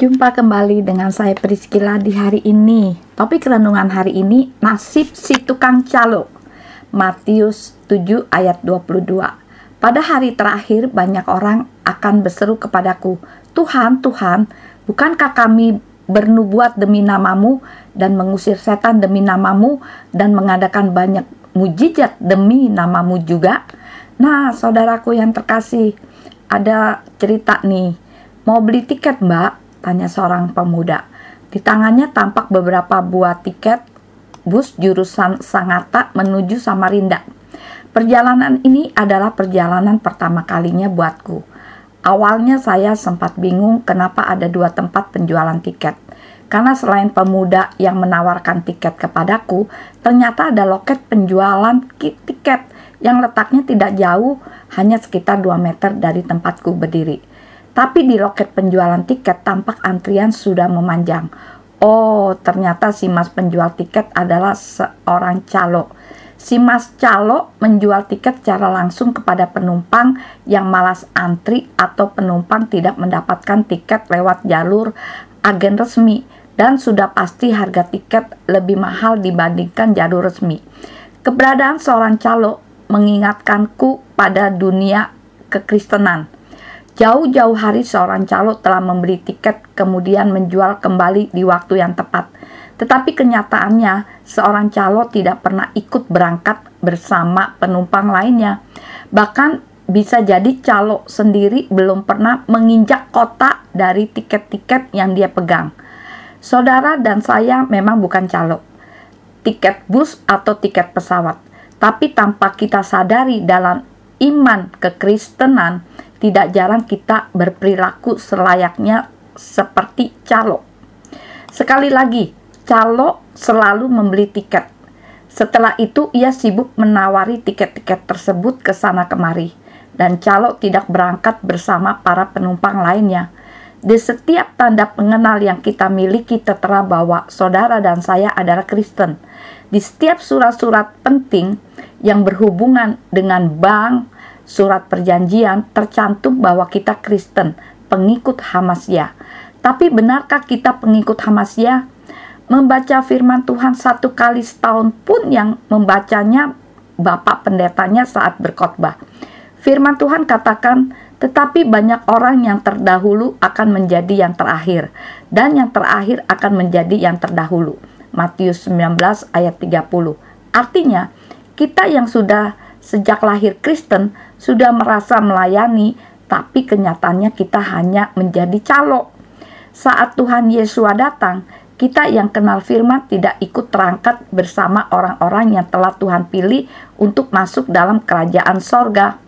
Jumpa kembali dengan saya Priscilla di hari ini. Topik renungan hari ini, nasib si tukang calo. Matius 7 ayat 22. Pada hari terakhir banyak orang akan berseru kepadaku, Tuhan, Tuhan, bukankah kami bernubuat demi namamu dan mengusir setan demi namamu dan mengadakan banyak mujizat demi namamu juga? Nah, saudaraku yang terkasih, ada cerita nih. Mau beli tiket, Mbak? Tanya seorang pemuda. Di tangannya tampak beberapa buah tiket bus jurusan Sangatta menuju Samarinda. Perjalanan ini adalah perjalanan pertama kalinya buatku. Awalnya saya sempat bingung kenapa ada dua tempat penjualan tiket. Karena selain pemuda yang menawarkan tiket kepadaku, ternyata ada loket penjualan tiket yang letaknya tidak jauh, hanya sekitar 2 meter dari tempatku berdiri. Tapi di loket penjualan tiket tampak antrian sudah memanjang. Oh, ternyata si mas penjual tiket adalah seorang calo. Si mas calo menjual tiket secara langsung kepada penumpang yang malas antri atau penumpang tidak mendapatkan tiket lewat jalur agen resmi. Dan sudah pasti harga tiket lebih mahal dibandingkan jalur resmi. Keberadaan seorang calo mengingatkanku pada dunia kekristenan. Jauh-jauh hari seorang calo telah membeli tiket kemudian menjual kembali di waktu yang tepat. Tetapi kenyataannya seorang calo tidak pernah ikut berangkat bersama penumpang lainnya. Bahkan bisa jadi calo sendiri belum pernah menginjak kota dari tiket-tiket yang dia pegang. Saudara dan saya memang bukan calo, tiket bus atau tiket pesawat. Tapi tanpa kita sadari dalam iman kekristenan, tidak jarang kita berperilaku selayaknya seperti calo. Sekali lagi, calo selalu membeli tiket. Setelah itu ia sibuk menawari tiket-tiket tersebut ke sana kemari. Dan calo tidak berangkat bersama para penumpang lainnya. Di setiap tanda pengenal yang kita miliki tertera bahwa saudara dan saya adalah Kristen. Di setiap surat-surat penting yang berhubungan dengan bank, surat perjanjian tercantum bahwa kita Kristen, pengikut Hamasya. Tapi benarkah kita pengikut Hamasya? Membaca firman Tuhan 1 kali setahun pun yang membacanya Bapak pendetanya saat berkhotbah. Firman Tuhan katakan, tetapi banyak orang yang terdahulu akan menjadi yang terakhir, dan yang terakhir akan menjadi yang terdahulu. Matius 19 ayat 30. Artinya, kita yang sudah sejak lahir Kristen sudah merasa melayani, tapi kenyataannya kita hanya menjadi calo. Saat Tuhan Yesus datang, kita yang kenal firman tidak ikut terangkat bersama orang-orang yang telah Tuhan pilih untuk masuk dalam kerajaan sorga.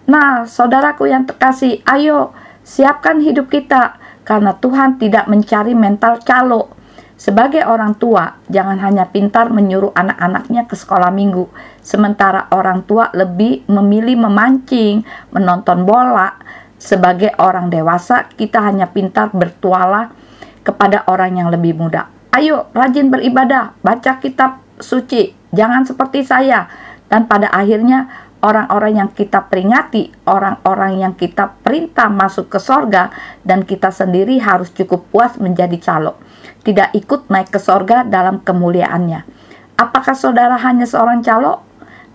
Nah, saudaraku yang terkasih, ayo siapkan hidup kita, karena Tuhan tidak mencari mental calo. Sebagai orang tua, jangan hanya pintar menyuruh anak-anaknya ke sekolah minggu, sementara orang tua lebih memilih memancing, menonton bola. Sebagai orang dewasa, kita hanya pintar bertuala kepada orang yang lebih muda. Ayo, rajin beribadah, baca kitab suci, jangan seperti saya. Dan pada akhirnya, orang-orang yang kita peringati, orang-orang yang kita perintah masuk ke sorga, dan kita sendiri harus cukup puas menjadi calo, tidak ikut naik ke sorga dalam kemuliaannya. Apakah saudara hanya seorang calo?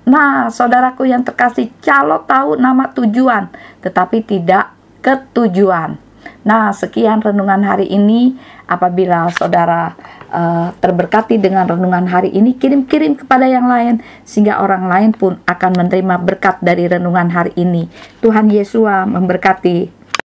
Nah, saudaraku yang terkasih, calo tahu nama tujuan, tetapi tidak ketujuan. Nah, sekian renungan hari ini. Apabila saudara terberkati dengan renungan hari ini, kirim-kirim kepada yang lain, sehingga orang lain pun akan menerima berkat dari renungan hari ini. Tuhan Yesus memberkati.